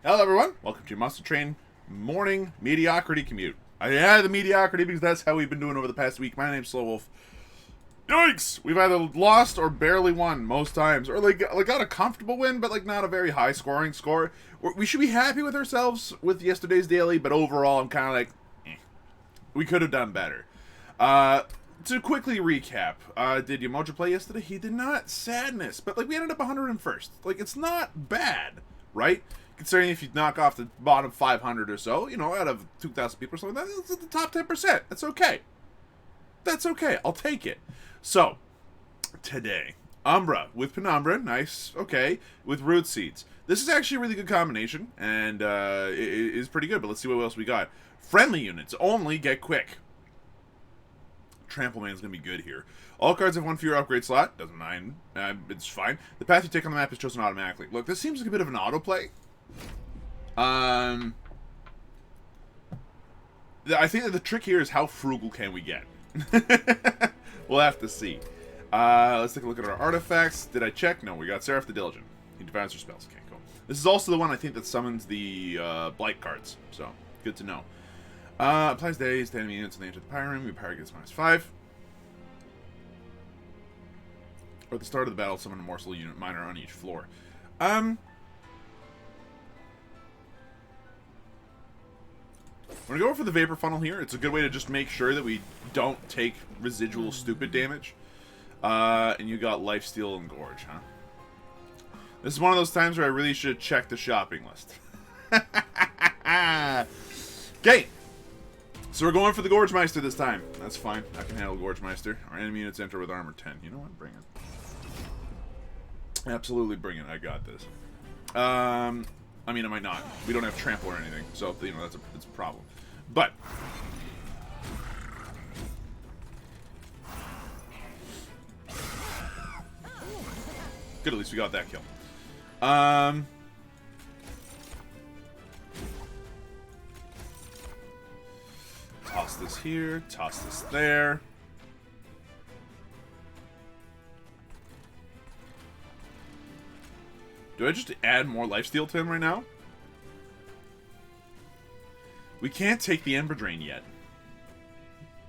Hello, everyone. Welcome to Muscle Train Morning Mediocrity Commute. I added the mediocrity because that's how we've been doing over the past week. My name's SlowWolf. Yikes! We've either lost or barely won most times, or like got a comfortable win, but like not a very high scoring score. We should be happy with ourselves with yesterday's daily, but overall, I'm kind of like, we could have done better. To quickly recap, did Yamoja play yesterday? He did not. Sadness, but like we ended up 101st. Like it's not bad, right? Considering if you knock off the bottom 500 or so, you know, out of 2,000 people or something, that's the top 10%. That's okay. That's okay. I'll take it. So, today, Umbra with Penumbra, nice, okay, with Root Seeds. This is actually a really good combination, and it is pretty good, but let's see what else we got. Friendly units only get quick. Trample Man's going to be good here. All cards have one fewer upgrade slot. Doesn't mind. It's fine. The path you take on the map is chosen automatically. Look, this seems like a bit of an autoplay. I think that the trick here is how frugal can we get. We'll have to see. Let's take a look at our artifacts. Did I check? No, we got Seraph the Diligent. He divines her spells. Okay, cool. This is also the one I think that summons the Blight cards. So, good to know. Applies days to enemy units when they enter the Pyre Room. Your Pyre gets -5. Or at the start of the battle, summon a morsel unit minor on each floor. We're going to go for the Vapor Funnel here. It's a good way to just make sure that we don't take residual stupid damage. And you got Lifesteal and Gorge, huh? This is one of those times where I really should check the shopping list. Okay. So we're going for the Gorge Meister this time. That's fine. I can handle Gorge Meister. Our enemy units enter with armor 10. You know what? Bring it. Absolutely bring it. I got this. I mean, I might not. We don't have trample or anything, so you know it's a problem. But good, at least we got that kill. Toss this here. Toss this there. Do I just add more lifesteal to him right now? We can't take the Ember Drain yet.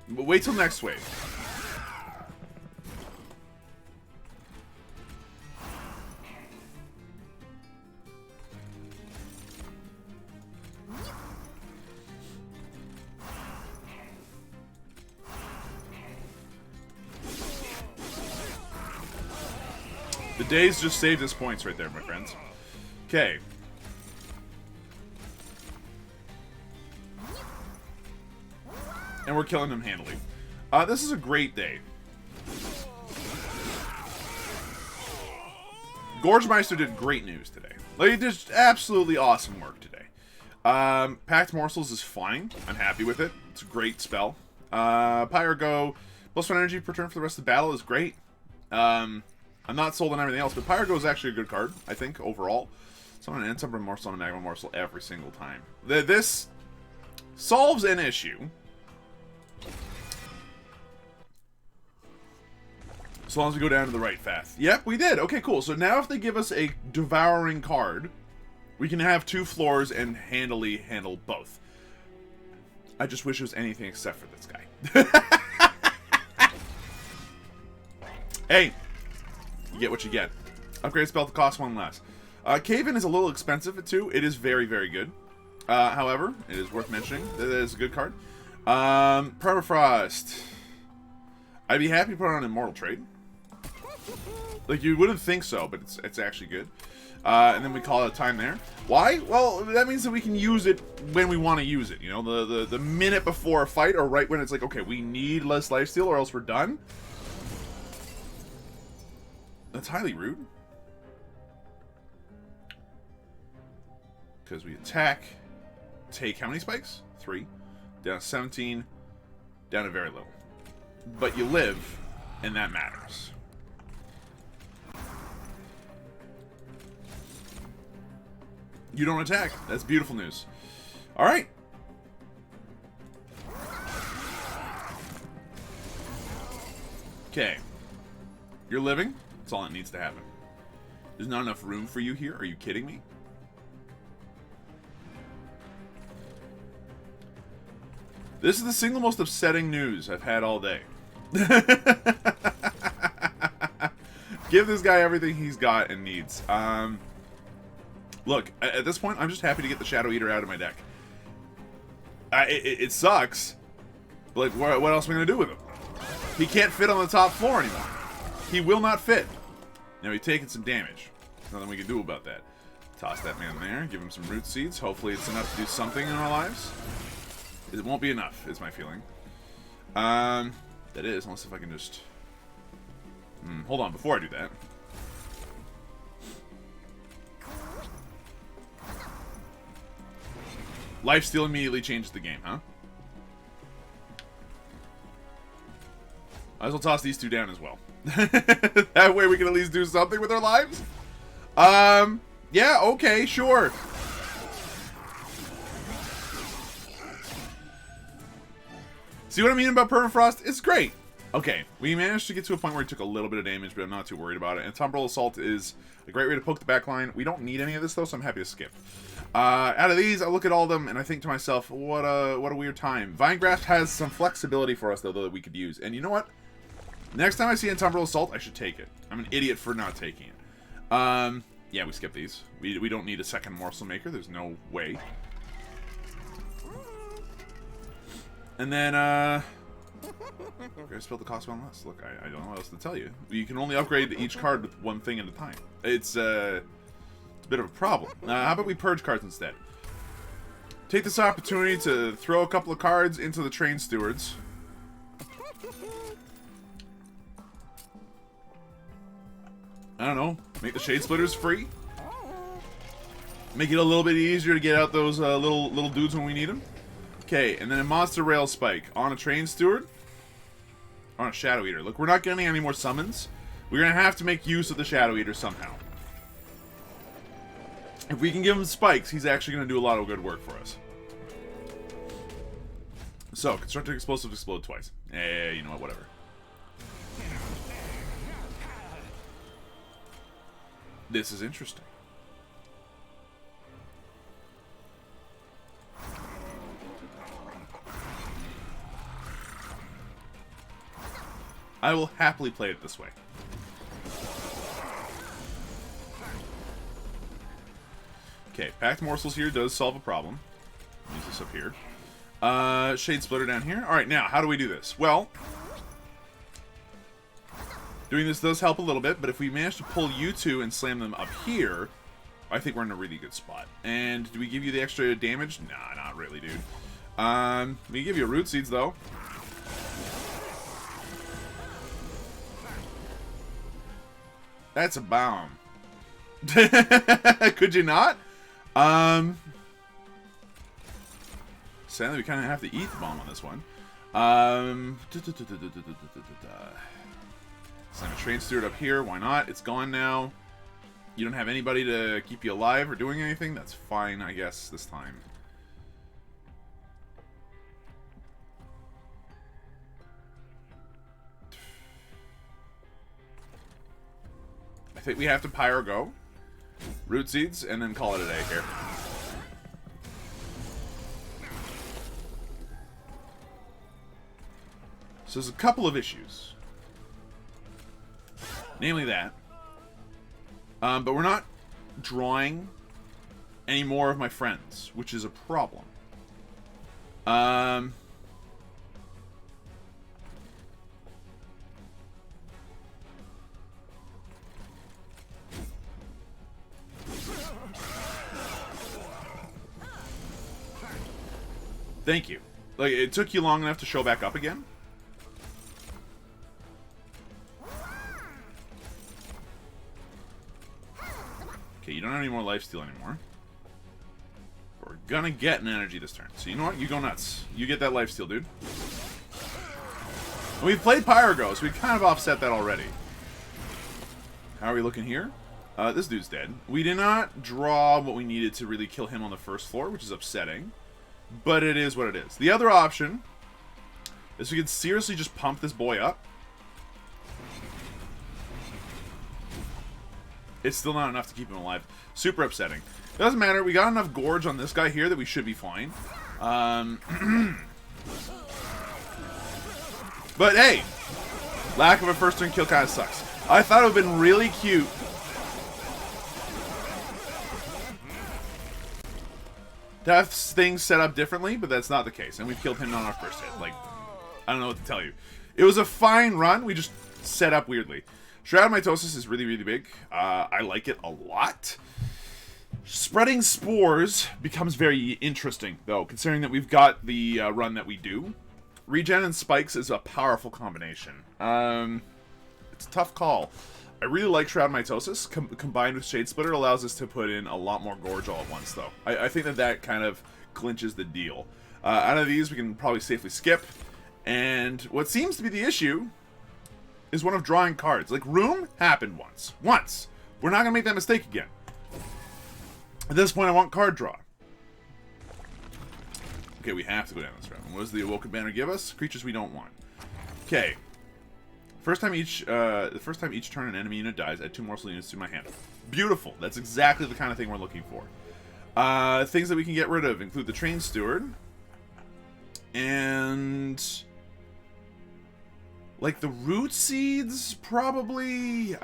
But wait till next wave. The days just saved us points right there, my friends. Okay. And we're killing them handily. This is a great day. Gorge Meister did great news today. Like, he did absolutely awesome work today. Packed Morsels is fine. I'm happy with it. It's a great spell. Pyre Go, +1 energy per turn for the rest of the battle is great. I'm not sold on everything else, but Pyre Go is actually a good card, I think, overall. Summon an Ensumbra Morsel and a Magma Morsel every single time. This solves an issue. As long as we go down to the right path. Yep, we did. Okay, cool. So now if they give us a Devouring card, we can have 2 floors and handily handle both. I just wish it was anything except for this guy. Hey, you get what you get. Upgrade spell to cost 1 less. Cave-In is a little expensive at 2. It is very, very good. However, it is worth mentioning that it is a good card. Permafrost. I'd be happy to put on an Immortal Trade. Like, you wouldn't think so, but it's actually good. And then we call it a time there. Why? Well, that means that we can use it when we want to use it. You know, the minute before a fight, or right when it's like, okay, we need less lifesteal or else we're done. That's highly rude. Because we attack, take how many spikes? 3. Down to 17. Down to very little. But you live, and that matters. You don't attack. That's beautiful news. Alright. Okay. You're living. That's all that needs to happen. There's not enough room for you here. Are you kidding me? This is the single most upsetting news I've had all day. Give this guy everything he's got and needs. Look, at this point, I'm just happy to get the Shadow Eater out of my deck. It sucks. But, like, what else am I going to do with him? He can't fit on the top floor anymore. He will not fit. Now, he's taking some damage. Nothing we can do about that. Toss that man there. Give him some root seeds. Hopefully it's enough to do something in our lives. It won't be enough, is my feeling. That is, unless if I can just... hold on, before I do that. Lifesteal immediately changes the game, huh? Might as well toss these two down as well. That way we can at least do something with our lives. Yeah, okay, sure. See what I mean about Permafrost? It's great. Okay, we managed to get to a point where he took a little bit of damage, but I'm not too worried about it. And Tumbrel Assault is a great way to poke the back line. We don't need any of this, though, so I'm happy to skip. Out of these, I look at all of them, and I think to myself, what a weird time. Vinegrasp has some flexibility for us, though, that we could use. And you know what? Next time I see a Tumbrel Assault, I should take it. I'm an idiot for not taking it. Yeah, we skip these. We don't need a second Morsel Maker. There's no way. And then, we're gonna spill the cost one less. Look, I don't know what else to tell you. You can only upgrade each card with one thing at a time. It's a bit of a problem. How about we purge cards instead? Take this opportunity to throw a couple of cards into the Train Stewards. I don't know. Make the Shade Splitters free. Make it a little bit easier to get out those little dudes when we need them. Okay, and then a Monster Rail Spike on a Train Steward. On a Shadow Eater. Look, we're not getting any more summons. We're going to have to make use of the Shadow Eater somehow. If we can give him spikes, he's actually going to do a lot of good work for us. So, Constructed Explosive explode twice. You know what, whatever. This is interesting. I will happily play it this way. Okay, Packed Morsels here does solve a problem. Use this up here. Shade Splitter down here. Alright, now, how do we do this? Well, doing this does help a little bit, but if we manage to pull you two and slam them up here, I think we're in a really good spot. And do we give you the extra damage? Nah, not really, dude. We give you root seeds, though. That's a bomb. Could you not? Sadly, we kind of have to eat the bomb on this one. Slam a Train Steward up here. Why not? It's gone now. You don't have anybody to keep you alive or doing anything. That's fine, I guess, this time. I think we have to Pyro go. Root Seeds, and then call it a day here. So there's a couple of issues. Namely that. But we're not drawing any more of my friends, which is a problem. Thank you. Like, it took you long enough to show back up again? Okay, you don't have any more lifesteal anymore. But we're gonna get an energy this turn. So you know what? You go nuts. You get that lifesteal, dude. And we've played Pyrogo, so we kind of offset that already. How are we looking here? This dude's dead. We did not draw what we needed to really kill him on the first floor, which is upsetting. But it is what it is. The other option is we could seriously just pump this boy up. It's still not enough to keep him alive. Super upsetting. Doesn't matter. We got enough gorge on this guy here that we should be fine. But hey, lack of a first turn kill kind of sucks. I thought it would have been really cute to have things set up differently, but that's not the case. And we've killed him on our first hit. Like, I don't know what to tell you. It was a fine run. We just set up weirdly. Shroud of Mitosis is really, really big. I like it a lot. Spreading spores becomes very interesting, though, considering that we've got the run that we do. Regen and spikes is a powerful combination. It's a tough call. I really like Shroud of Mitosis. Combined with Shade Splitter allows us to put in a lot more Gorge all at once, though. I think that kind of clinches the deal. Out of these, we can probably safely skip. And what seems to be the issue is one of drawing cards. Like, Room happened once. Once! We're not going to make that mistake again. At this point, I want card draw. Okay, we have to go down this route. What does the Awoken Banner give us? Creatures we don't want. Okay. The first time each turn an enemy unit dies, add 2 morsel units to my hand. Beautiful. That's exactly the kind of thing we're looking for. Things that we can get rid of include the Train Steward. And... like the Root Seeds, probably.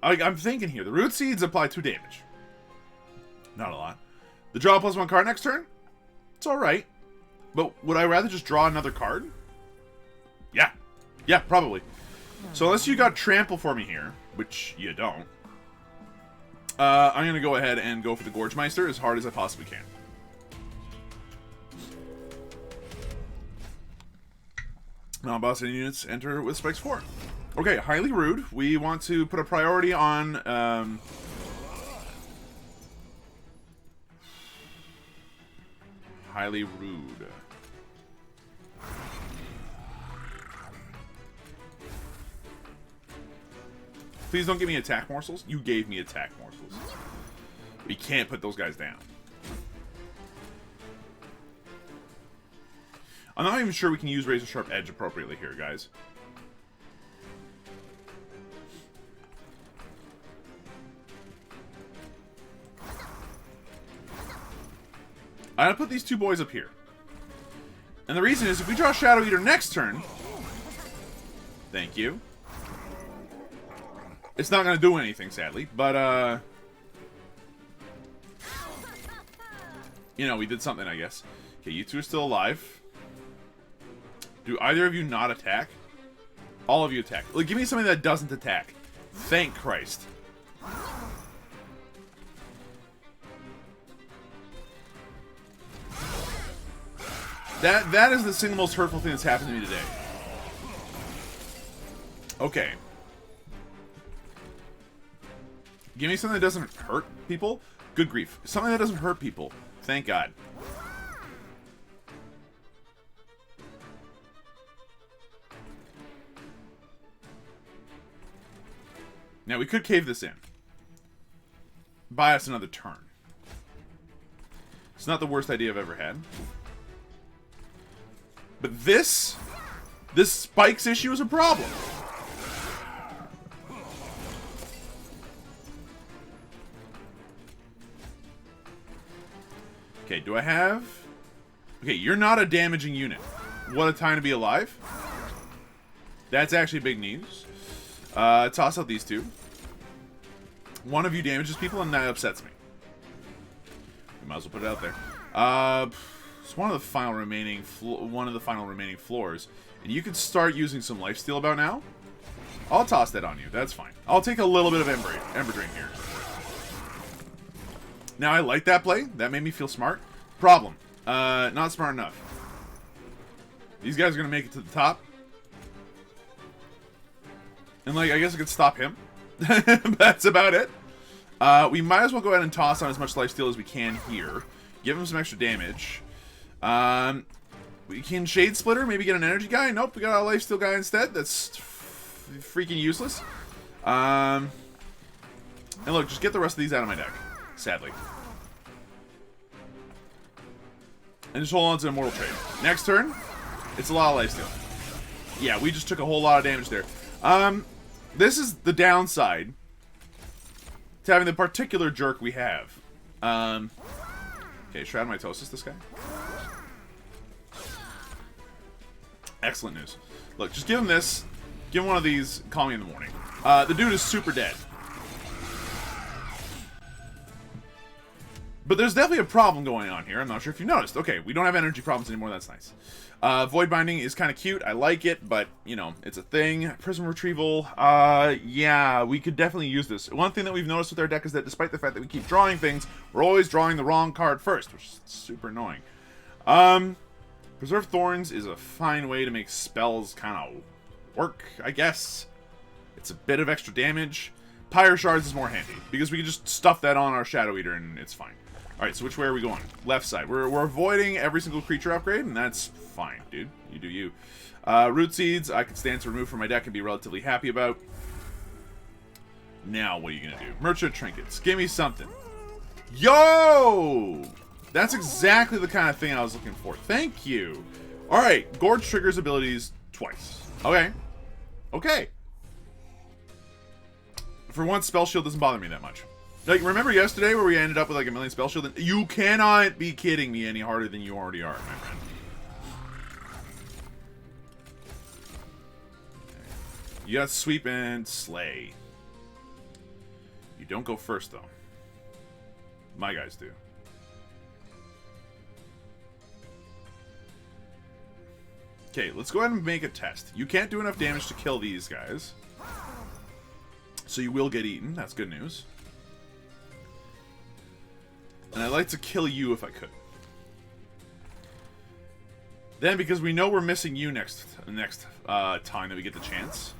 I'm thinking here. The Root Seeds apply 2 damage. Not a lot. The draw +1 card next turn? It's alright. But would I rather just draw another card? Yeah. Yeah, probably. So unless you got Trample for me here, which you don't, I'm going to go ahead and go for the Gorge Meister as hard as I possibly can. Non-boss units enter with Spikes 4. Okay, highly rude. We want to put a priority on... highly rude. Please don't give me attack morsels. You gave me attack morsels. We can't put those guys down. I'm not even sure we can use Razor Sharp Edge appropriately here, guys. I'm gonna put these 2 boys up here. And the reason is, if we draw Shadow Eater next turn... thank you. It's not gonna do anything, sadly. But, you know, we did something, I guess. Okay, you 2 are still alive. Do either of you not attack? All of you attack. Like, give me something that doesn't attack. Thank Christ. That is the single most hurtful thing that's happened to me today. Okay. Give me something that doesn't hurt people. Good grief. Something that doesn't hurt people. Thank God. Now, we could cave this in. Buy us another turn. It's not the worst idea I've ever had. But this spikes issue is a problem. Okay, do I have... okay, you're not a damaging unit. What a time to be alive. That's actually big news. Toss out these 2. One of you damages people, and that upsets me. We might as well put it out there. It's one of the final remaining floors, and you could start using some lifesteal about now. I'll toss that on you. That's fine. I'll take a little bit of Ember Drain here. Now, I like that play. That made me feel smart. Problem. Not smart enough. These guys are going to make it to the top. And, like, I guess I could stop him. That's about it. We might as well go ahead and toss on as much lifesteal as we can here. Give him some extra damage. We can Shade Splitter, maybe get an energy guy. Nope, we got a lifesteal guy instead. That's freaking useless. And look, just get the rest of these out of my deck. Sadly. And just hold on to Immortal Trade. Next turn, it's a lot of lifesteal. Yeah, we just took a whole lot of damage there. This is the downside to having the particular jerk we have. Okay, Shroud Mitosis, this guy. Excellent news. Look, just give him this. Give him one of these. Call me in the morning. The dude is super dead. But there's definitely a problem going on here. I'm not sure if you noticed. Okay, we don't have energy problems anymore. That's nice. Void Binding is kind of cute. I like it, but, you know, it's a thing. Prism Retrieval. Yeah, we could definitely use this. One thing that we've noticed with our deck is that despite the fact that we keep drawing things, we're always drawing the wrong card first, which is super annoying. Preserve Thorns is a fine way to make spells kind of work, I guess. It's a bit of extra damage. Pyre Shards is more handy, because we can just stuff that on our Shadow Eater and it's fine. Alright, so which way are we going? Left side. We're avoiding every single creature upgrade, and that's fine, dude. You do you. Root Seeds, I can stand to remove from my deck and be relatively happy about. Now, what are you going to do? Merchant Trinkets. Give me something. Yo! That's exactly the kind of thing I was looking for. Thank you. Alright, Gorge triggers abilities twice. Okay. Okay. For once, Spell Shield doesn't bother me that much. Like, remember yesterday where we ended up with like a million Spell Shield? You cannot be kidding me any harder than you already are, my friend. You got Sweep and Slay. You don't go first, though. My guys do. Okay, let's go ahead and make a test. You can't do enough damage to kill these guys. So you will get eaten. That's good news. And I'd like to kill you if I could. Then, because we know we're missing you next time that we get the chance,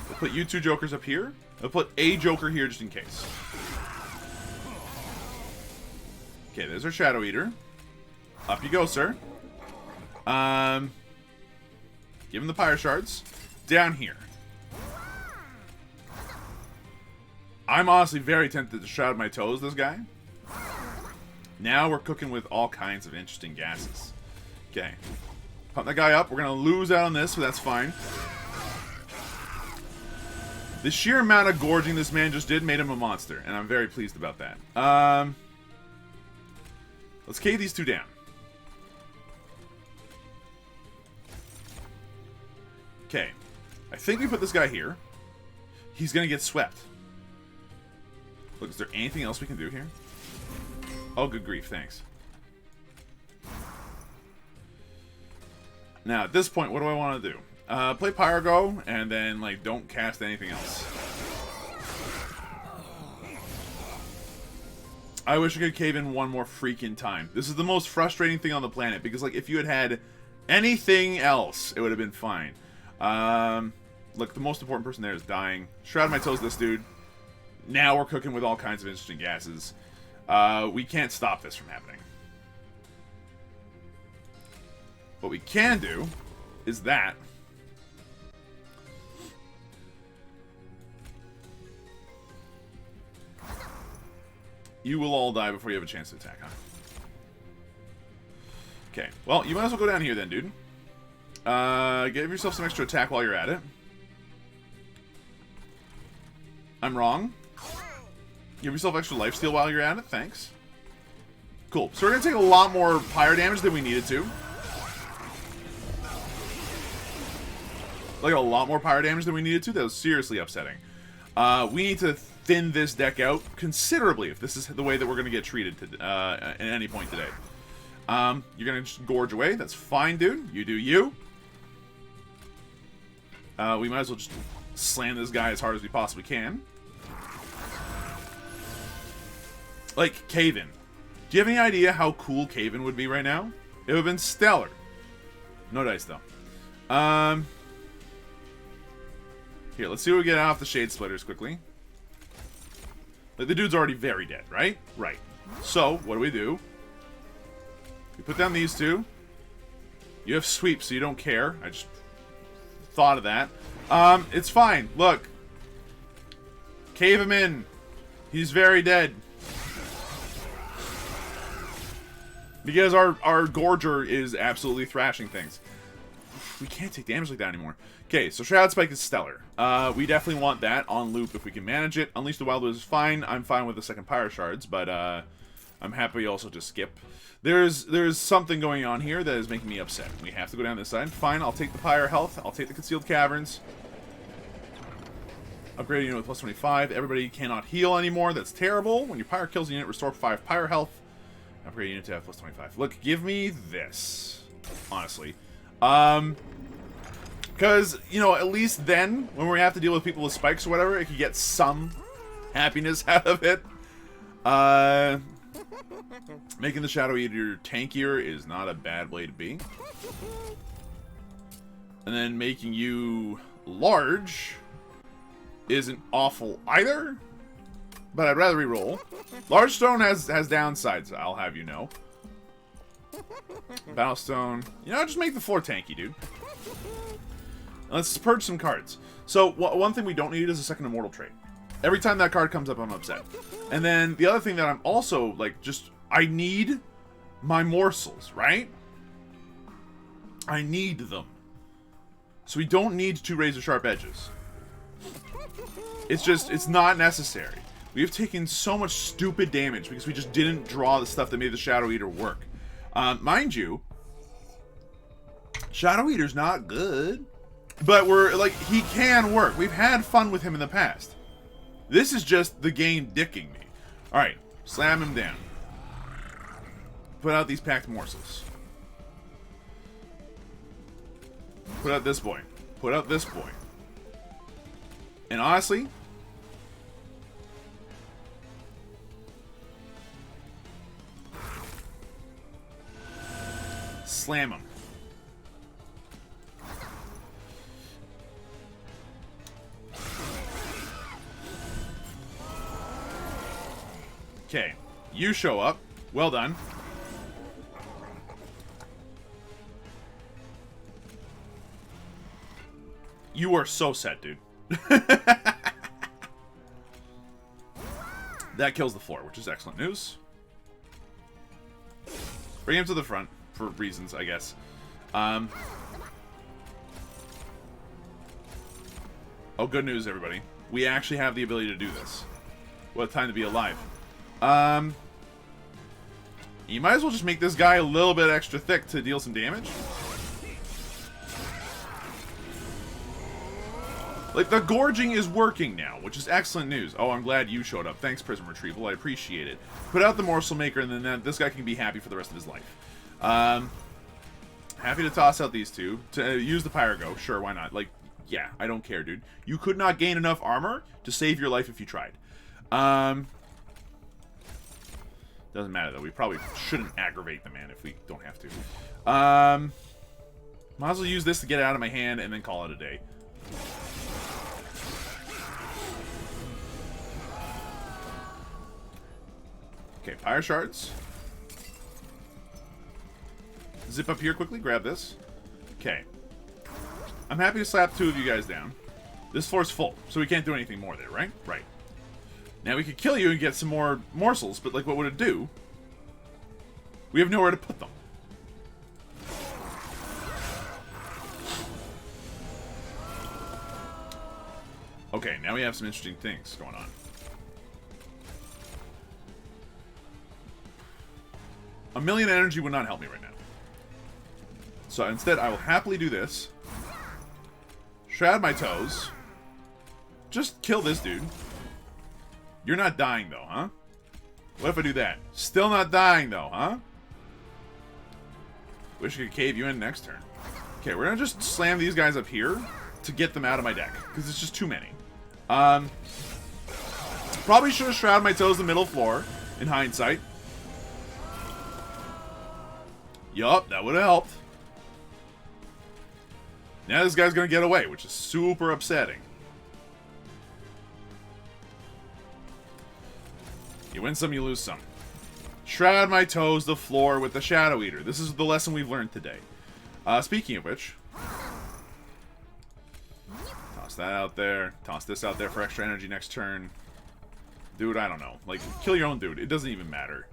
we'll put you two jokers up here. We'll put a joker here just in case. Okay, there's our Shadow Eater. Up you go, sir. Give him the Pyre Shards. Down here. I'm honestly very tempted to shroud my toes, this guy. Now we're cooking with all kinds of interesting gases. Okay. Pump that guy up. We're going to lose out on this, but that's fine. The sheer amount of gorging this man just did made him a monster, and I'm very pleased about that. Let's K these two down. Okay. I think we put this guy here. He's going to get swept. Look, is there anything else we can do here? Oh, good grief, thanks. Now, at this point, what do I want to do? Play Pyrogo, and then, like, don't cast anything else. I wish I could cave in one more freaking time. This is the most frustrating thing on the planet, because, like, if you had anything else, it would have been fine. Look, the most important person there is dying. Shroud my toes, this dude. Now we're cooking with all kinds of interesting gases. We can't stop this from happening. What we can do is that. You will all die before you have a chance to attack, huh? Okay, well, you might as well go down here then, dude. Give yourself some extra attack while you're at it. I'm wrong. Give yourself extra lifesteal while you're at it. Thanks. Cool. So we're going to take a lot more pyre damage than we needed to. Like, a lot more pyre damage than we needed to. That was seriously upsetting. We need to thin this deck out considerably if this is the way that we're going to get treated to, at any point today. You're going to just gorge away. That's fine, dude. You do you. We might as well just slam this guy as hard as we possibly can. Like, Cave-In. Do you have any idea how cool Cave-In would be right now? It would have been stellar. No dice, though. Here, let's see what we get off the Shade Splitters quickly. Like, the dude's already very dead, right? Right. So, what do? We put down these two. You have Sweep, so you don't care. I just thought of that. It's fine. Look. Cave him in. He's very dead. Because our Gorger is absolutely thrashing things. We can't take damage like that anymore. Okay, so Shroud Spike is stellar. We definitely want that on loop if we can manage it. Unleash the Wild is fine. I'm fine with the second Pyre Shards, but I'm happy also to skip. There's something going on here that is making me upset. We have to go down this side. Fine, I'll take the Pyre Health. I'll take the Concealed Caverns. Upgrade a unit with plus 25. Everybody cannot heal anymore. That's terrible. When your Pyre kills a unit, restore 5 Pyre Health. Upgrade a unit to have plus 25. Look, give me this. Honestly. Because, you know, at least then, when we have to deal with people with spikes or whatever, it could get some happiness out of it. Making the Shadow Eater tankier is not a bad way to be. And then making you large isn't awful either. But I'd rather reroll. Large Stone has downsides, I'll have you know. Battlestone. You know, just make the floor tanky, dude. Let's purge some cards. So, one thing we don't need is a second Immortal trait. Every time that card comes up, I'm upset. And then, the other thing that I'm also, like, just... I need my morsels, right? I need them. So we don't need 2 razor-sharp edges. It's just, it's not necessary. We have taken so much stupid damage because we just didn't draw the stuff that made the Shadow Eater work. Mind you, Shadow Eater's not good. But we're, like, he can work. We've had fun with him in the past. This is just the game dicking me. Alright, slam him down. Put out these packed morsels. Put out this boy. Put out this boy. And honestly... slam him. Okay, you show up. Well done. You are so set, dude. That kills the floor, which is excellent news. Bring him to the front, for reasons, I guess. Oh, good news, everybody. We actually have the ability to do this. What a time to be alive. You might as well just make this guy a little bit extra thick to deal some damage. Like, the gorging is working now, which is excellent news. Oh, I'm glad you showed up. Thanks, Prism Retrieval. I appreciate it. Put out the Morsel Maker, and then this guy can be happy for the rest of his life. Happy to toss out these two. To use the Pyrogo. Sure, why not? Like, yeah, I don't care, dude. You could not gain enough armor to save your life if you tried. Doesn't matter, though. We probably shouldn't aggravate the man if we don't have to. Might as well use this to get it out of my hand and then call it a day. Okay, Pyre Shards. Zip up here quickly, grab this. Okay. I'm happy to slap 2 of you guys down. This floor's full, so we can't do anything more there, right? Right. Now we could kill you and get some more morsels, but like, what would it do? We have nowhere to put them. Okay, now we have some interesting things going on. A million energy would not help me right now. So instead, I will happily do this. Shroud my toes. Just kill this dude. You're not dying, though, huh? What if I do that? Still not dying, though, huh? Wish I could cave you in next turn. Okay, we're gonna just slam these guys up here to get them out of my deck, because it's just too many. Probably should have shrouded my toes in the middle floor, in hindsight. Yup, that would have helped. Now this guy's gonna get away, which is super upsetting. You win some, you lose some. Shroud my toes the floor with the Shadow Eater. This is the lesson we've learned today. Speaking of which, toss that out there. Toss this out there for extra energy next turn. Dude, I don't know. Like, kill your own dude. It doesn't even matter.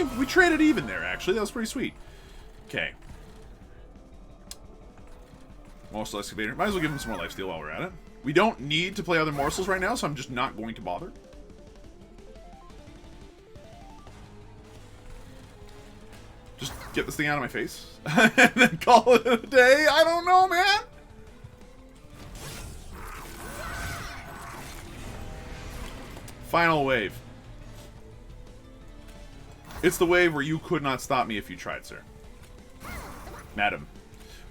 we traded even there, actually. That was pretty sweet. Okay. Morsel excavator. Might as well give him some more lifesteal while we're at it. We don't need to play other morsels right now, so I'm just not going to bother. Just get this thing out of my face. And then call it a day. I don't know, man. Final wave. It's the wave where you could not stop me if you tried, sir. Madam.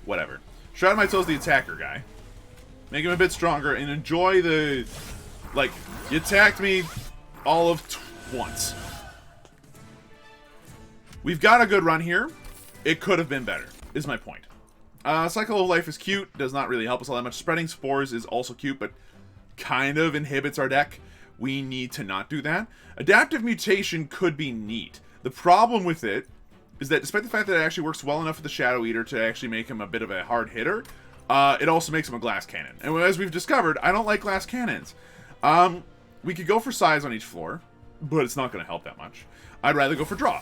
Whatever. Shroud my toes the attacker guy. Make him a bit stronger and enjoy the... Like, you attacked me all of once. We've got a good run here. It could have been better, is my point. Cycle of Life is cute. Does not really help us all that much. Spreading Spores is also cute, but kind of inhibits our deck. We need to not do that. Adaptive Mutation could be neat. The problem with it is that despite the fact that it actually works well enough with the Shadow Eater to actually make him a bit of a hard hitter, it also makes him a glass cannon. And as we've discovered, I don't like glass cannons. We could go for size on each floor, but it's not going to help that much. I'd rather go for draw.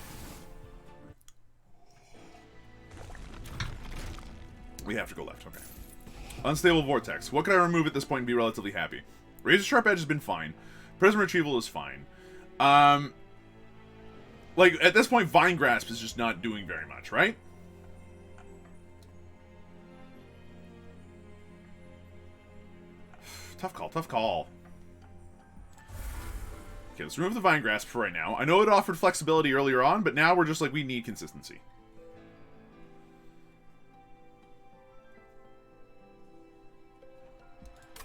We have to go left, okay. Unstable Vortex. What could I remove at this point and be relatively happy? Razor Sharp Edge has been fine. Prism Retrieval is fine. Like, at this point, Vine Grasp is just not doing very much, right? Tough call, tough call. Okay, let's remove the Vine Grasp for right now. I know it offered flexibility earlier on, but now we're just like, we need consistency.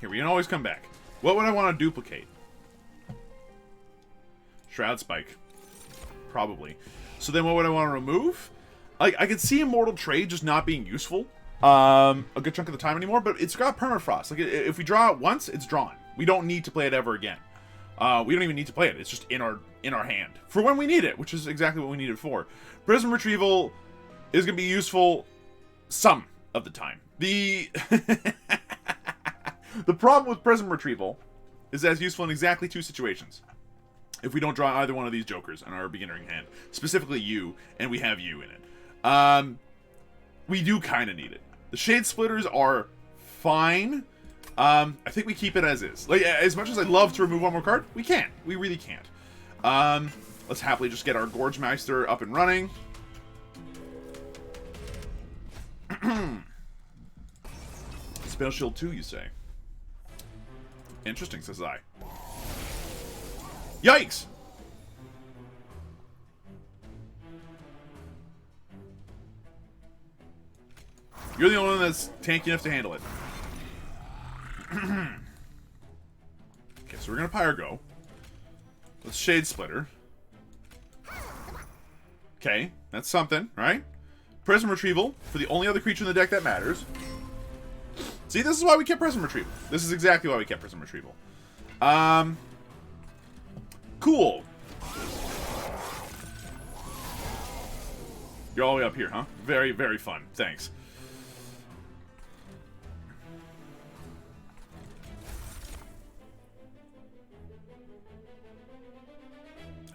Here, we can always come back. What would I want to duplicate? Shroud Spike. Probably. So then what would I want to remove? Like, I could see Immortal Trade just not being useful a good chunk of the time anymore, but it's got Permafrost. Like, if we draw it once, it's drawn. We don't need to play it ever again. We don't even need to play it. It's just in our hand. For when we need it, which is exactly what we need it for. Prism Retrieval is going to be useful some of the time. The problem with Prism Retrieval is that it's useful in exactly two situations. If we don't draw either one of these jokers in our beginning hand. Specifically you, and we have you in it. We do kind of need it. The Shade Splitters are fine. I think we keep it as is. Like, as much as I'd love to remove one more card, we can't. We really can't. Let's happily just get our Gorge Meister up and running. Spell Shield 2, you say? Interesting, says I. Yikes! You're the only one that's tanky enough to handle it. Okay, so we're gonna Pyre Go. Let's Shade Splitter. Okay, that's something, right? Prism Retrieval for the only other creature in the deck that matters. See, this is why we kept Prism Retrieval. This is exactly why we kept Prism Retrieval. Cool. You're all the way up here, huh? Very, very fun. Thanks.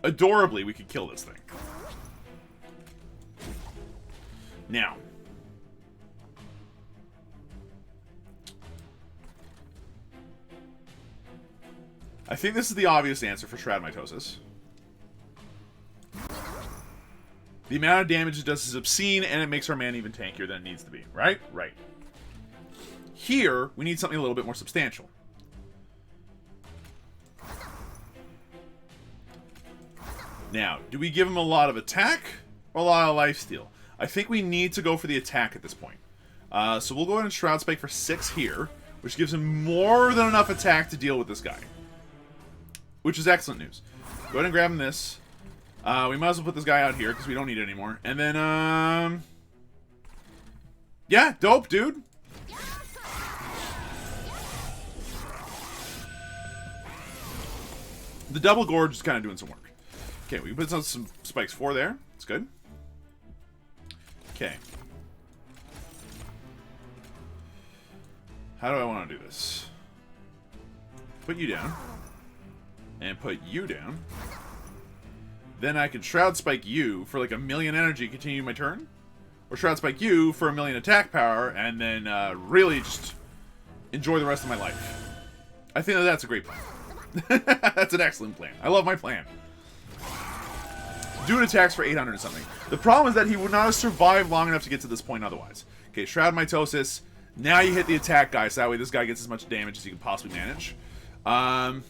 Adorably, we could kill this thing. Now. I think this is the obvious answer for Shroud Mitosis. The amount of damage it does is obscene, and it makes our man even tankier than it needs to be. Right? Right. Here, we need something a little bit more substantial. Now, do we give him a lot of attack or a lot of lifesteal? I think we need to go for the attack at this point. So we'll go ahead and Shroud Spike for 6 here, which gives him more than enough attack to deal with this guy. Which is excellent news. Go ahead and grab him this. We might as well put this guy out here because we don't need it anymore. And then, yeah, dope, dude. The Double Gorge is kind of doing some work. Okay, we put some spikes 4 there. It's good. Okay. How do I want to do this? Put you down. And put you down. Then I could Shroud Spike you for like 1,000,000 energy, continue my turn. Or Shroud Spike you for 1,000,000 attack power, and then really just enjoy the rest of my life. I think that that's a great plan. That's an excellent plan. I love my plan. Dude attacks for 800 and something. The problem is that he would not have survived long enough to get to this point otherwise. Okay, Shroud Mitosis. Now you hit the attack guy, so that way this guy gets as much damage as you can possibly manage. Slam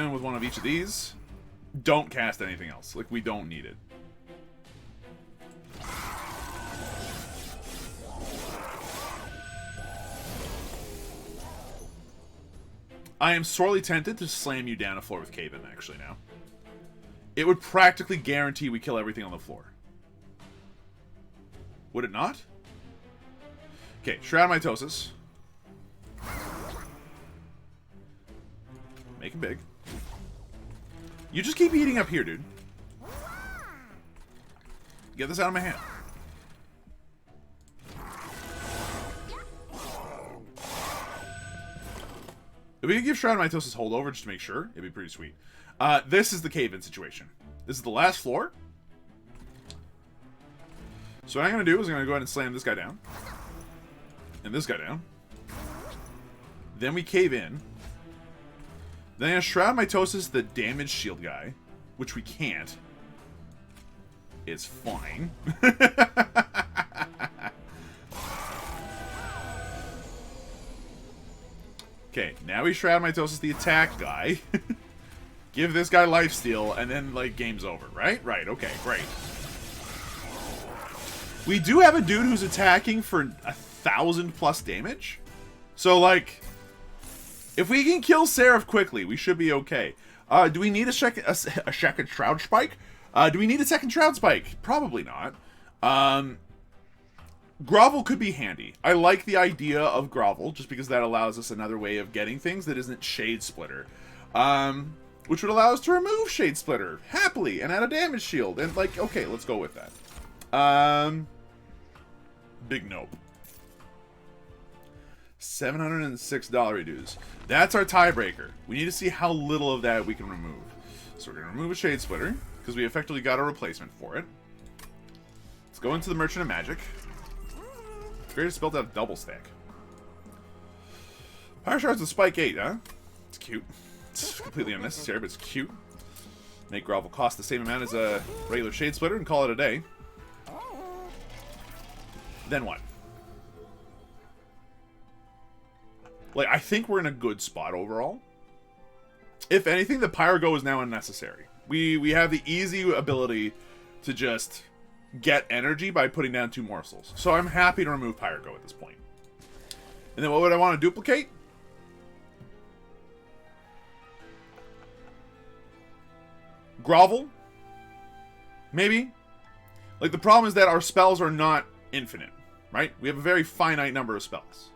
him with one of each of these. Don't cast anything else. Like, we don't need it. I am sorely tempted to slam you down a floor with Cave-In, actually, now. It would practically guarantee we kill everything on the floor. Would it not? Okay, Shroud Mitosis. Make him big. You just keep eating up here, dude. Get this out of my hand. If we could give Shroud Mitosis holdover just to make sure, it'd be pretty sweet. This is the Cave-In situation. This is the last floor. So what I'm going to do is I'm going to go ahead and slam this guy down. And this guy down. Then we cave in. Then I'm going to Shroud Mitosis the damage shield guy. Which we can't. It's fine. Okay, now we Shroud Mitosis the attack guy. Give this guy lifesteal, and then, like, game's over, right? Right, okay, great. We do have a dude who's attacking for 1,000+ damage. So, like, if we can kill Seraph quickly, we should be okay. Do we need a second Shroud Spike? Do we need a second Shroud Spike? Probably not. Grovel could be handy. I like the idea of Grovel, just because that allows us another way of getting things that isn't Shade Splitter. Which would allow us to remove Shade Splitter, happily, and add a damage shield. And, like, okay, let's go with that. Big nope. $706 dues. That's our tiebreaker. We need to see how little of that we can remove. So we're going to remove a Shade Splitter, because we effectively got a replacement for it. Let's go into the Merchant of Magic. Greatest spell to have double stack. Power Shards with Spike 8, huh? It's cute. It's completely unnecessary, but it's cute. Make Grovel cost the same amount as a regular Shade Splitter and call it a day. Then what? Like, I think we're in a good spot overall. If anything, the Pyro is now unnecessary. We have the easy ability to just get energy by putting down 2 morsels. So I'm happy to remove Pyro at this point. And then what would I want to duplicate? Grovel? Maybe? Like, the problem is that our spells are not infinite, right? We have a very finite number of spells.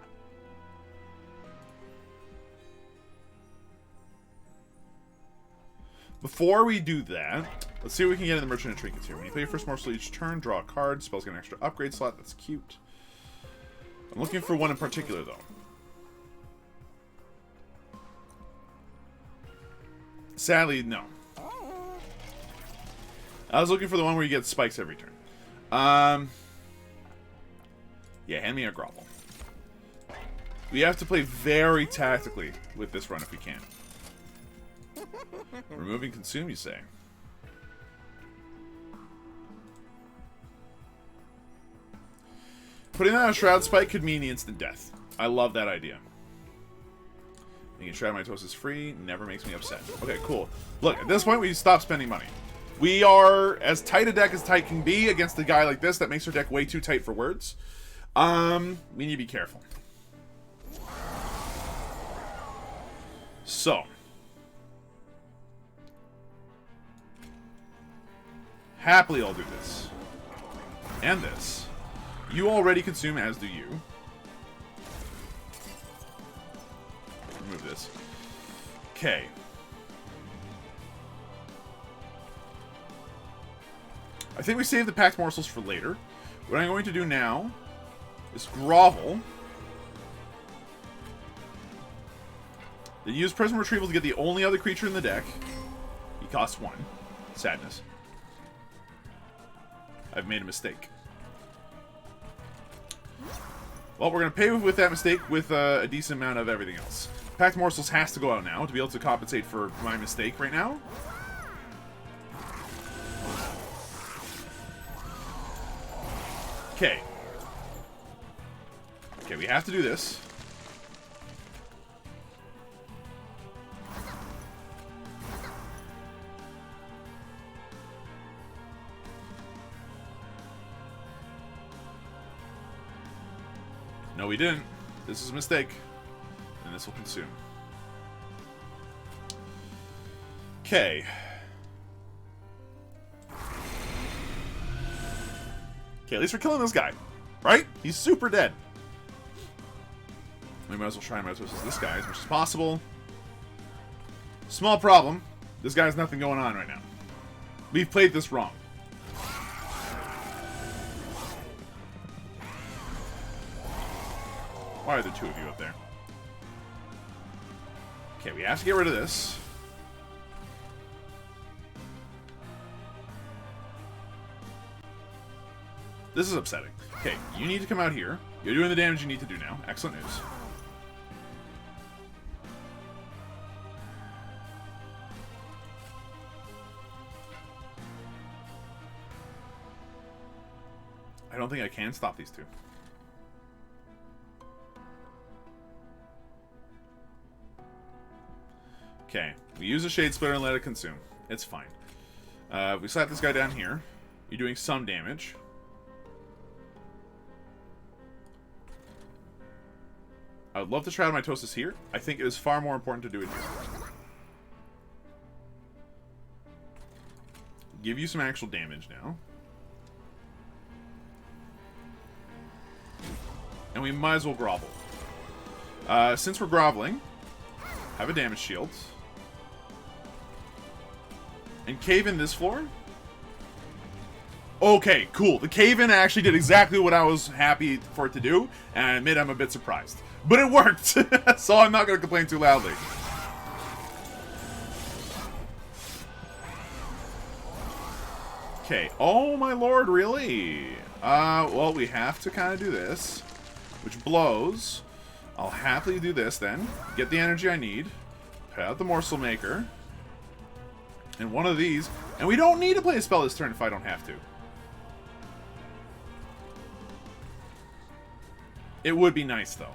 Before we do that, let's see what we can get in the Merchant of Trinkets here. When you play your first morsel each turn, draw a card. Spells get an extra upgrade slot. That's cute. I'm looking for one in particular, though. Sadly, no. I was looking for the one where you get spikes every turn. Yeah, hand me a Grovel. We have to play very tactically with this run if we can. Removing Consume, you say? Putting on a Shroud Spike could mean the instant death. I love that idea. Making Shroud Mitosis free never makes me upset. Okay, cool. Look, at this point, we stop spending money. We are as tight a deck as tight can be against a guy like this that makes our deck way too tight for words. We need to be careful. So. Happily, I'll do this. And this. You already consume, as do you. Remove this. Okay. I think we save the packed morsels for later. What I'm going to do now is Grovel. Then use Prism Retrieval to get the only other creature in the deck. Be costs 1. Sadness. I've made a mistake. Well, we're going to pay with that mistake with a decent amount of everything else. Packed Morsels has to go out now to be able to compensate for my mistake right now. Okay. Okay, we have to do this. No, we didn't. This is a mistake. And this will consume. Okay. Okay, at least we're killing this guy. Right? He's super dead. We might as well try and use this guy as much as possible. Small problem. This guy has nothing going on right now. We've played this wrong. Why are there 2 of you up there? Okay, we have to get rid of this. This is upsetting. Okay, you need to come out here. You're doing the damage you need to do now. Excellent news. I don't think I can stop these 2. Okay, we use a Shade Splitter and let it consume. It's fine. We slap this guy down here. You're doing some damage. I would love to Shroud Mitosis here. I think it is far more important to do it here. Give you some actual damage now. And we might as well grovel. Since we're groveling, have a damage shield. And cave in this floor. Okay, cool. The cave in actually did exactly what I was happy for it to do. And I admit I'm a bit surprised. But it worked! So I'm not going to complain too loudly. Okay. Oh my lord, really? Well, we have to kind of do this. Which blows. I'll happily do this then. Get the energy I need. Put out the Morsel Maker. And one of these. And we don't need to play a spell this turn if I don't have to. It would be nice, though.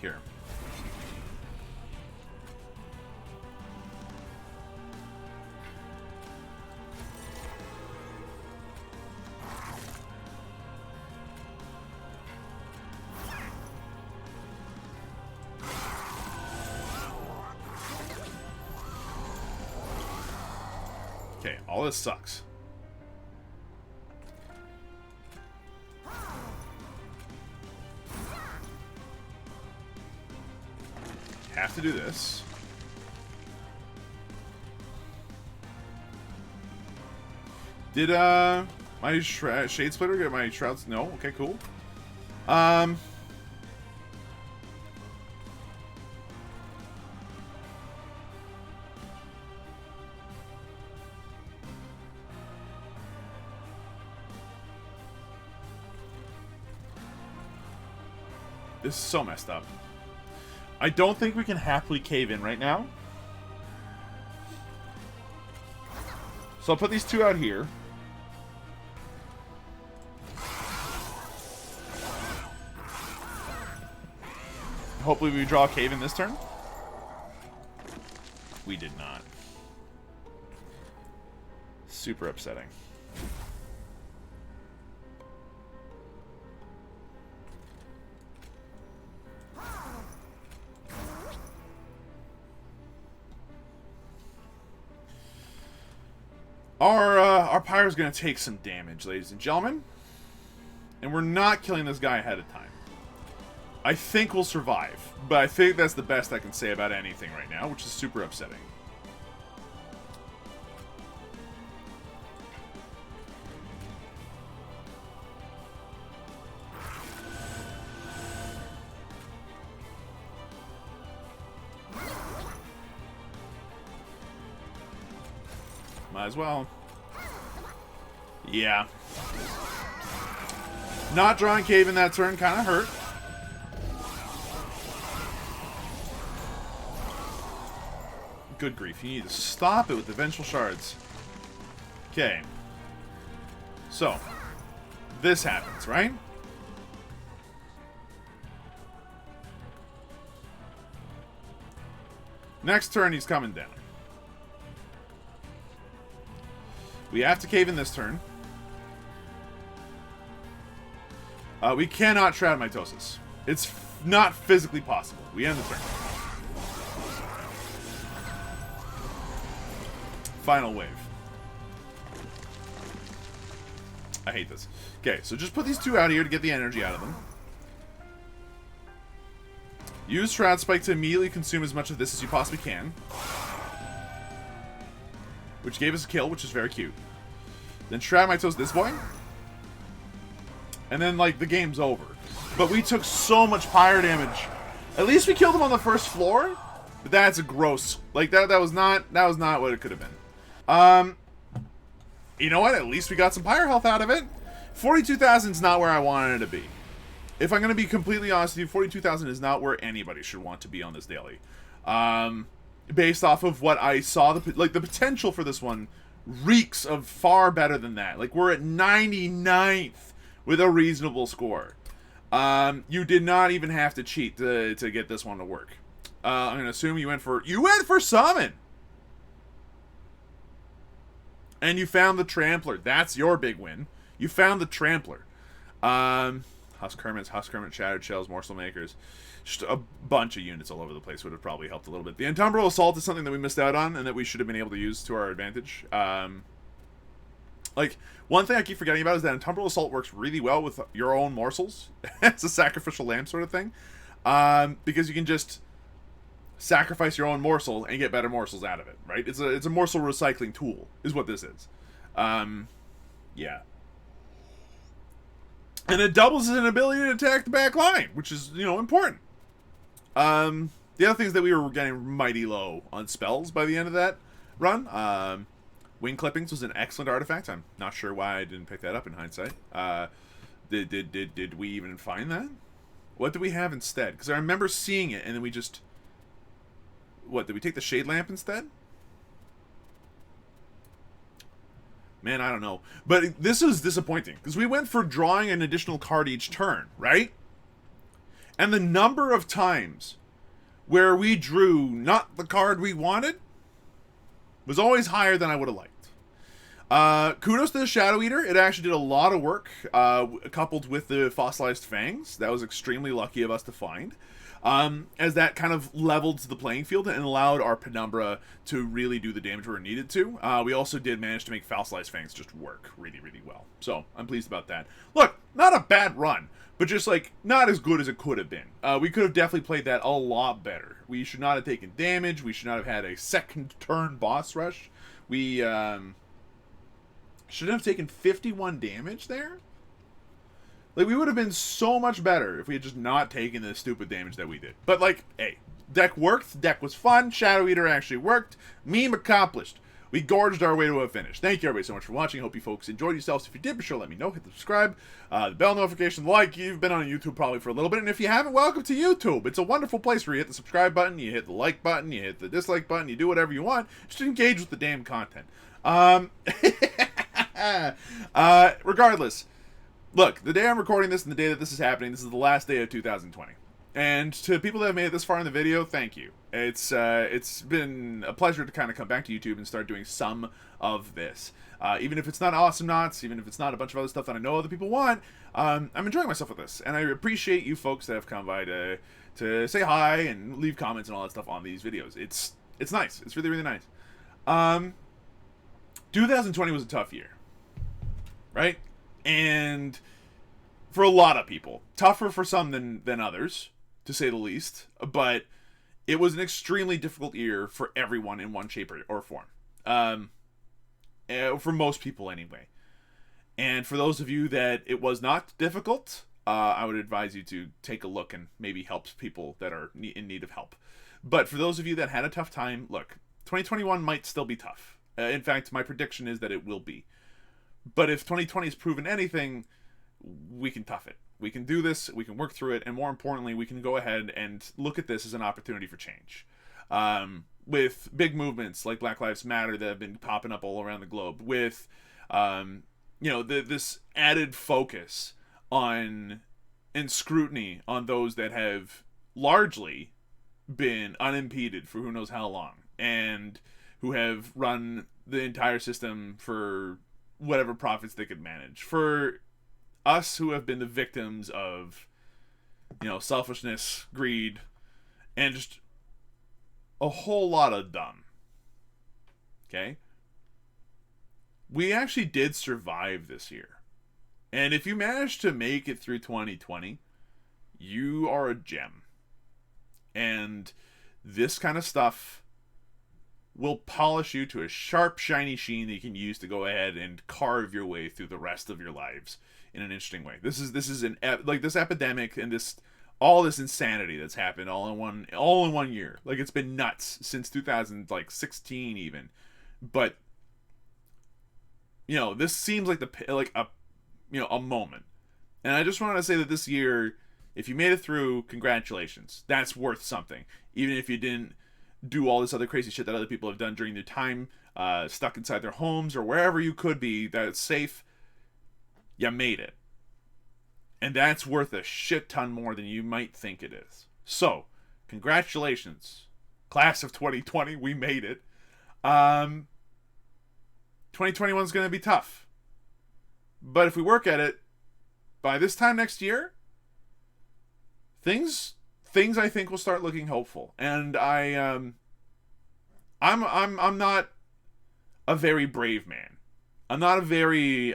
Here. Okay, all this sucks. Have to do this. Did my Shade Splitter get my Shrouds? No? Okay, cool. This is so messed up. I don't think we can happily cave in right now. So I'll put these 2 out here. Hopefully we draw a cave in this turn. We did not. Super upsetting. Our Pyro's gonna take some damage, ladies and gentlemen. And we're not killing this guy ahead of time. I think we'll survive, but I think that's the best I can say about anything right now, which is super upsetting. Might as well. Yeah. Not drawing cave in that turn kind of hurt. Good grief. You need to stop it with the Vengeful Shards. Okay. So. This happens, right? Next turn, he's coming down. We have to cave in this turn. We cannot Shroud Mitosis. It's not physically possible. We end the turn. Final wave. I hate this. Okay, so just put these two out here to get the energy out of them. Use Shroud Spike to immediately consume as much of this as you possibly can. Which gave us a kill, which is very cute. Then Shroud Mitosis this boy. And then, like, the game's over. But we took so much pyre damage. At least we killed him on the first floor. But that's a gross... Like, that was not what it could have been. You know what? At least we got some pyre health out of it. 42,000 is not where I wanted it to be. If I'm going to be completely honest with you, 42,000 is not where anybody should want to be on this daily. Based off of what I saw, the potential for this one reeks of far better than that. Like, we're at 99th with a reasonable score. You did not even have to cheat to get this one to work. I'm going to assume you went for summon. And you found the Trampler. That's your big win. You found the Trampler. Husk Hermits, Shattered Shells, Morsel Makers. Just a bunch of units all over the place would have probably helped a little bit. The Entumbral Assault is something that we missed out on and that we should have been able to use to our advantage. Like, one thing I keep forgetting about is that Entumbral Assault works really well with your own morsels. It's a sacrificial lamb sort of thing. Because you can just sacrifice your own morsel and get better morsels out of it, right? It's a morsel recycling tool, is what this is. Yeah. And it doubles an ability to attack the back line, which is, important. The other thing is that we were getting mighty low on spells by the end of that run. Wing Clippings was an excellent artifact. I'm not sure why I didn't pick that up in hindsight. Did we even find that? What did we have instead? Because I remember seeing it, and then we just... What, did we take the Shade Lamp instead? Man, I don't know. But this is disappointing, because we went for drawing an additional card each turn, right? And the number of times where we drew not the card we wanted was always higher than I would have liked. Kudos to the Shadow Eater. It actually did a lot of work, coupled with the Fossilized Fangs. That was extremely lucky of us to find. As that kind of leveled the playing field and allowed our Penumbra to really do the damage where it needed to. We also did manage to make Fossilized Fangs just work really, really well. So, I'm pleased about that. Look, not a bad run, but just, like, not as good as it could have been. We could have definitely played that a lot better. We should not have taken damage. We should not have had a second turn boss rush. We, should have taken 51 damage there. Like, we would have been so much better if we had just not taken the stupid damage that we did. But, like, hey, deck worked. Deck was fun. Shadow Eater actually worked. Meme accomplished. We gorged our way to a finish. Thank you, everybody, so much for watching. Hope you folks enjoyed yourselves. If you did, be sure to let me know. Hit the subscribe, the bell notification, the like. You've been on YouTube probably for a little bit. And if you haven't, welcome to YouTube. It's a wonderful place where you hit the subscribe button, you hit the like button, you hit the dislike button, you do whatever you want. Just engage with the damn content. Regardless... Look, the day I'm recording this and the day that this is happening, this is the last day of 2020. And to people that have made it this far in the video, thank you. It's been a pleasure to kind of come back to YouTube and start doing some of this. Even if it's not Awesome Knots, even if it's not a bunch of other stuff that I know other people want, I'm enjoying myself with this. And I appreciate you folks that have come by to say hi and leave comments and all that stuff on these videos. It's nice. It's really, really nice. 2020 was a tough year. Right? And for a lot of people, tougher for some than others, to say the least. But it was an extremely difficult year for everyone in one shape or form. For most people, anyway. And for those of you that it was not difficult, I would advise you to take a look and maybe help people that are in need of help. But for those of you that had a tough time, look, 2021 might still be tough. In fact, my prediction is that it will be. But if 2020 has proven anything, we can tough it. We can do this, we can work through it, and more importantly, we can go ahead and look at this as an opportunity for change. With big movements like Black Lives Matter that have been popping up all around the globe, with this added focus on and scrutiny on those that have largely been unimpeded for who knows how long, and who have run the entire system for whatever profits they could manage. For us who have been the victims of, selfishness, greed, and just a whole lot of dumb. Okay? We actually did survive this year. And if you managed to make it through 2020, you are a gem. And this kind of stuff will polish you to a sharp, shiny sheen that you can use to go ahead and carve your way through the rest of your lives in an interesting way. This is this epidemic and all this insanity that's happened all in one year. Like, it's been nuts since 2016 even. But this seems like a moment. And I just wanted to say that this year, if you made it through, congratulations. That's worth something. Even if you didn't do all this other crazy shit that other people have done during their time stuck inside their homes or wherever you could be that's safe, you made it. And that's worth a shit ton more than you might think it is. So, congratulations. Class of 2020, we made it. 2021 is going to be tough. But if we work at it, by this time next year, things I think will start looking hopeful. And I'm not a very brave man. I'm not a very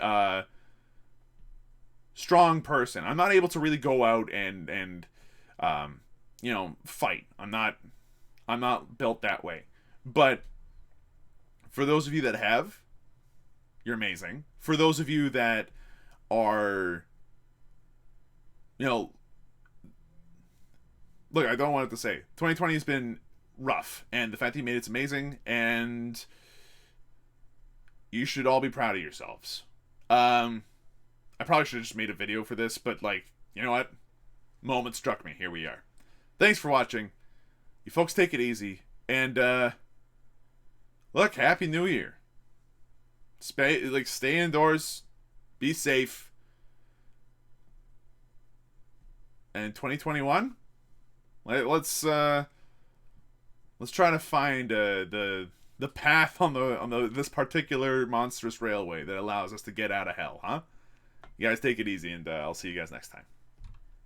strong person. I'm not able to really go out and fight. I'm not built that way. But for those of you that have, you're amazing. For those of you that are, look, I don't want it to say 2020 has been rough, and the fact that you made it's amazing, and you should all be proud of yourselves. I probably should have just made a video for this, but you know what? Moment struck me. Here we are. Thanks for watching. You folks take it easy, and look, Happy New Year. Stay indoors, be safe, and 2021. Let's try to find the path on this particular monstrous railway that allows us to get out of hell, huh? You guys take it easy, and I'll see you guys next time.